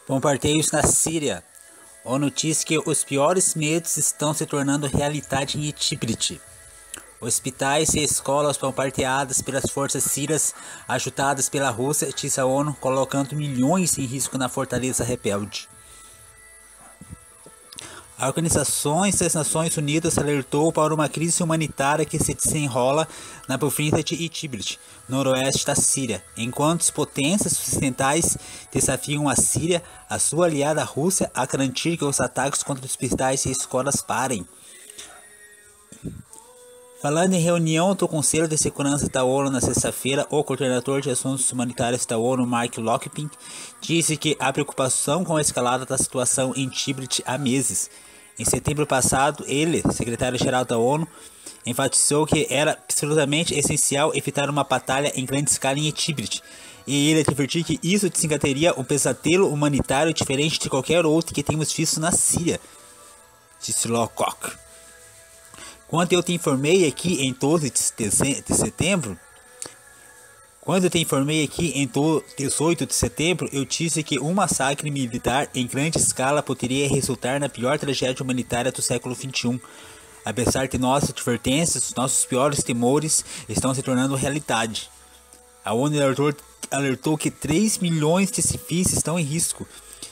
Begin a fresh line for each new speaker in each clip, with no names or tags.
Bombardeios na Síria. ONU diz que os piores medos estão se tornando realidade em Tikrit. Hospitais e escolas bombardeadas pelas forças sírias, ajudadas pela Rússia, diz a ONU, colocando milhões em risco na fortaleza rebelde. A Organização das Nações Unidas alertou para uma crise humanitária que se desenrola na província de Idlib, noroeste da Síria, enquanto as potências ocidentais desafiam a Síria, a sua aliada Rússia, a garantir que os ataques contra hospitais e escolas parem. Falando em reunião do Conselho de Segurança da ONU na sexta-feira, o coordenador de assuntos humanitários da ONU, Mark Lockerbie, disse que há preocupação com a escalada da situação em Tikrit há meses. Em setembro passado, ele, secretário-geral da ONU, enfatizou que era absolutamente essencial evitar uma batalha em grande escala em Tikrit, e ele advertiu que isso desencadearia um pesadelo humanitário diferente de qualquer outro que temos visto na Síria, disse Lockerbie. Quando eu te informei aqui em 12 de setembro, Quando te informei aqui em 18 de setembro, eu disse que um massacre militar em grande escala poderia resultar na pior tragédia humanitária do século XXI. Apesar de nossas advertências, nossos piores temores estão se tornando realidade. A ONU alertou que 3 milhões de civis estão em risco,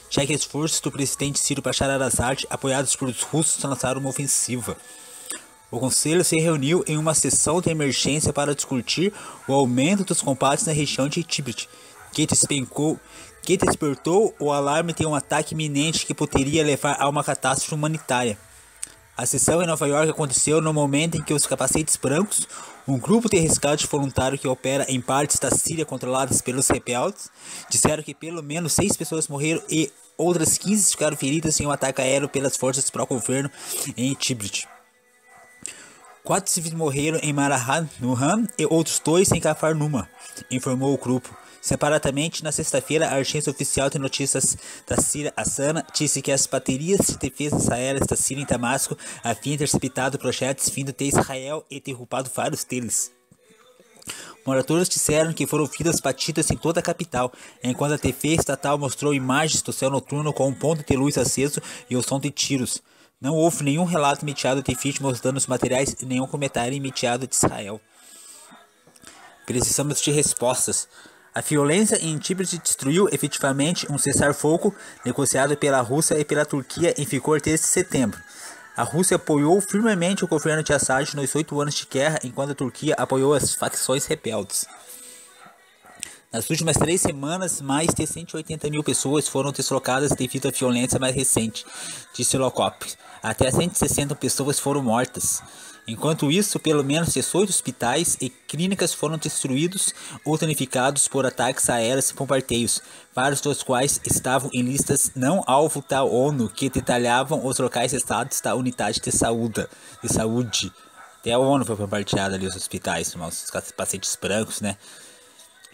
já que as forças do presidente sírio Bashar al-Assad, apoiadas por os russos, lançaram uma ofensiva. O Conselho se reuniu em uma sessão de emergência para discutir o aumento dos combates na região de Idlib, que despertou o alarme de um ataque iminente que poderia levar a uma catástrofe humanitária. A sessão em Nova York aconteceu no momento em que os capacetes brancos, um grupo de resgate voluntário que opera em partes da Síria controladas pelos rebeldes, disseram que pelo menos 6 pessoas morreram e outras 15 ficaram feridas em um ataque aéreo pelas forças pró-governo em Idlib. 4 civis morreram em Marahan, Nuhan, e outros 2 em Kafar Numa, informou o grupo. Separadamente, na sexta-feira, a agência oficial de notícias da Síria, a SANA, disse que as baterias de defesas aéreas da Síria em Damasco haviam interceptado projetos vindo de Israel e derrubado vários deles. Moradores disseram que foram ouvidas batidas em toda a capital, enquanto a TV estatal mostrou imagens do céu noturno com um ponto de luz aceso e o som de tiros. Não houve nenhum relato imediato de vítimas danos materiais e nenhum comentário imediato de Israel. Precisamos de respostas. A violência em Idlib destruiu efetivamente um cessar-fogo negociado pela Rússia e pela Turquia em vigor desde setembro. A Rússia apoiou firmemente o governo de Assad nos 8 anos de guerra, enquanto a Turquia apoiou as facções rebeldes. Nas últimas 3 semanas, mais de 180 mil pessoas foram deslocadas devido à violência mais recente, disse Lockerbie. Até 160 pessoas foram mortas. Enquanto isso, pelo menos 18 hospitais e clínicas foram destruídos ou danificados por ataques aéreos e bombardeios, vários dos quais estavam em listas não alvo da ONU que detalhavam os locais estados da unidade de saúde. Até a ONU foi bombardeada ali, os hospitais, os capacetes brancos, né?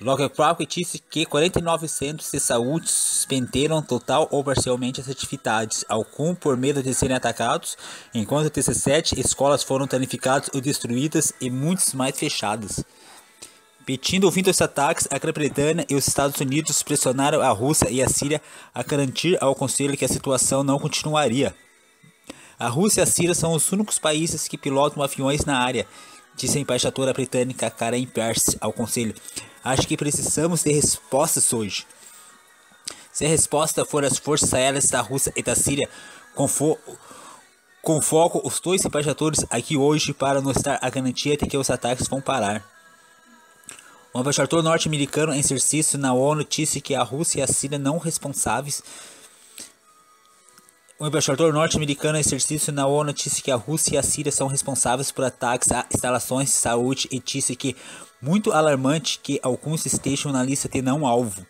Lockerbie disse que 49 centros de saúde suspenderam total ou parcialmente as atividades, alguns por medo de serem atacados, enquanto 17 escolas foram danificadas ou destruídas e muitas mais fechadas. Pedindo o fim dos ataques, a Grã-Bretanha e os Estados Unidos pressionaram a Rússia e a Síria a garantir ao Conselho que a situação não continuaria. A Rússia e a Síria são os únicos países que pilotam aviões na área, disse a embaixadora britânica Karen Pierce ao Conselho. Acho que precisamos de respostas hoje. Se a resposta for as forças aéreas da Rússia e da Síria, convoco os 2 embaixadores aqui hoje para nos dar a garantia de que os ataques vão parar. O embaixador norte-americano em exercício na ONU disse que a Rússia e a Síria não responsáveis. O embaixador norte-americano em exercício na ONU disse que a Rússia e a Síria são responsáveis por ataques a instalações de saúde e disse que muito alarmante que alguns estejam na lista de não-alvo.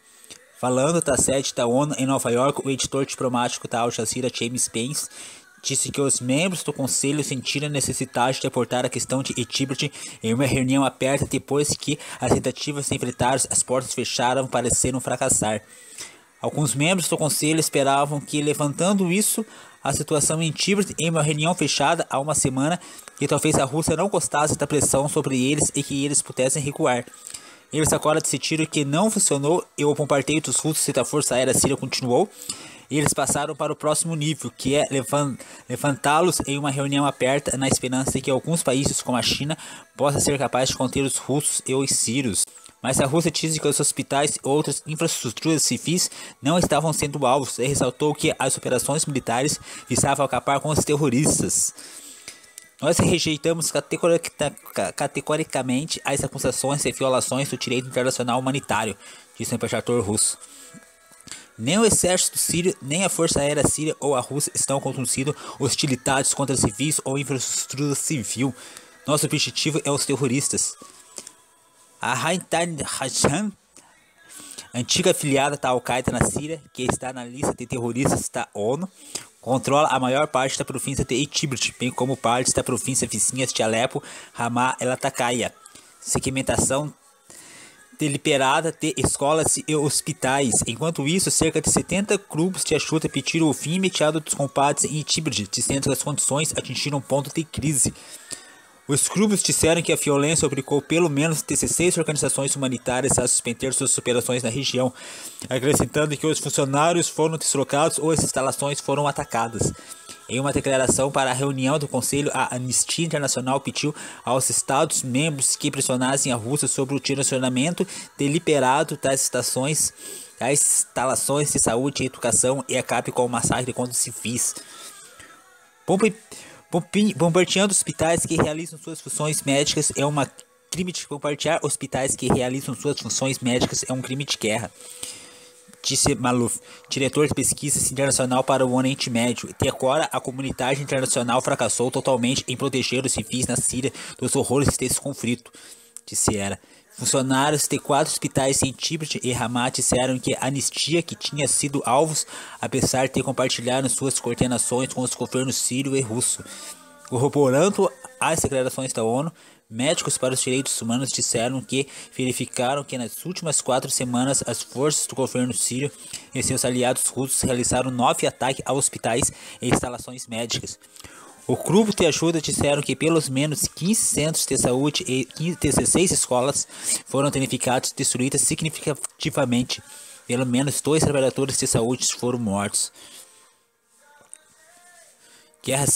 Falando da sede da ONU em Nova York, o editor diplomático da Al Jazeera, James Pence, disse que os membros do Conselho sentiram a necessidade de abordar a questão de Idlib em uma reunião aberta depois que as tentativas de enfrentar as portas fecharam pareceram fracassar. Alguns membros do Conselho esperavam que, levantando isso, a situação em Idlib em uma reunião fechada há uma semana, que talvez a Rússia não gostasse da pressão sobre eles e que eles pudessem recuar. Eles agora decidiram que não funcionou e o bombardeio dos russos e da Força Aérea Síria continuou. Eles passaram para o próximo nível, que é levantá-los em uma reunião aberta na esperança de que alguns países, como a China, possam ser capazes de conter os russos e os sírios. Mas a Rússia disse que os hospitais e outras infraestruturas civis não estavam sendo alvos e ressaltou que as operações militares visavam acabar com os terroristas. Nós rejeitamos categoricamente as acusações de violações do direito internacional humanitário, disse o embaixador russo. Nem o exército sírio, nem a Força Aérea Síria ou a Rússia estão conduzindo hostilidades contra civis ou infraestrutura civil. Nosso objetivo é os terroristas. A Haytham Al-Sham, antiga afiliada da Al-Qaeda na Síria, que está na lista de terroristas da ONU, controla a maior parte da província de Idlib, bem como partes da província vizinhas de Alepo, Ramá e Latakia. Segmentação deliberada de escolas e hospitais. Enquanto isso, cerca de 70 grupos de ajuda pediram o fim imediato dos combates em Idlib, dizendo que as condições atingiram um ponto de crise. Os grupos disseram que a violência obrigou pelo menos 16 organizações humanitárias a suspender suas operações na região, acrescentando que os funcionários foram deslocados ou as instalações foram atacadas. Em uma declaração para a reunião do Conselho, a Anistia Internacional pediu aos Estados-membros que pressionassem a Rússia sobre o direcionamento deliberado das instalações de saúde e educação e acabe com o massacre contra os civis. Bombardeando hospitais que realizam suas funções médicas é uma crime de bombardear hospitais que realizam suas funções médicas é um crime de guerra, disse Maluf, diretor de pesquisas internacional para o Oriente Médio. Até agora, a comunidade internacional fracassou totalmente em proteger os civis na Síria dos horrores desse conflito, disse ela. Funcionários de 4 hospitais em Tibet e Ramá disseram que a anistia que tinha sido alvos, apesar de compartilhar suas coordenações com os governos sírio e russo. Corroborando as declarações da ONU, médicos para os direitos humanos disseram que verificaram que nas últimas 4 semanas as forças do governo sírio e seus aliados russos realizaram 9 ataques a hospitais e instalações médicas. O grupo de ajuda disseram que pelo menos 15 centros de saúde e 16 escolas foram danificados e destruídas significativamente. Pelo menos 2 trabalhadores de saúde foram mortos. Guerra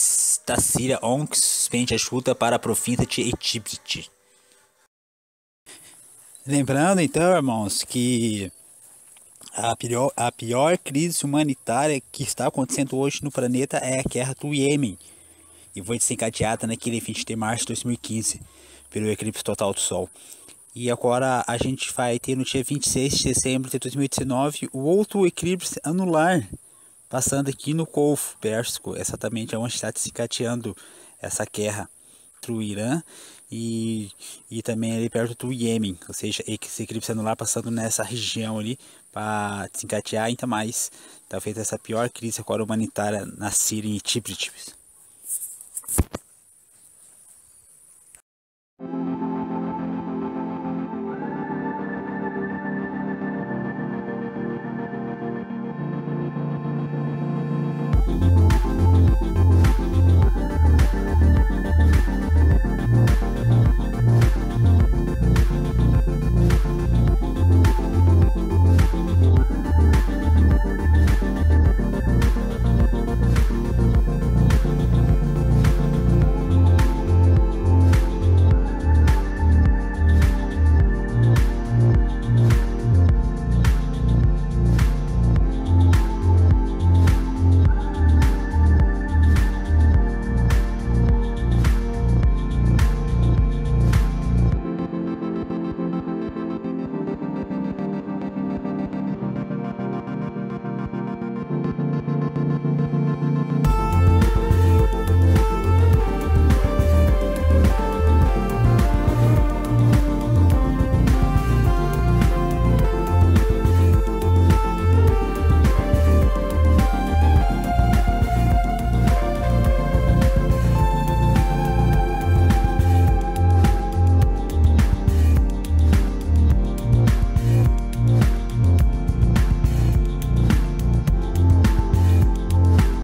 da Síria, ONG suspende ajuda para a província de Idlib. Lembrando então, irmãos, que a pior crise humanitária que está acontecendo hoje no planeta é a guerra do Iêmen. E foi desencadeada naquele 20 de março de 2015, pelo eclipse total do Sol. E agora a gente vai ter no dia 26 de dezembro de 2019 o outro eclipse anular, passando aqui no Golfo Pérsico, exatamente onde está desencadeando essa guerra entre o Irã e também ali perto do Iêmen. Ou seja, esse eclipse anular passando nessa região ali para desencadear ainda mais, talvez essa pior crise agora humanitária na Síria e Idlib.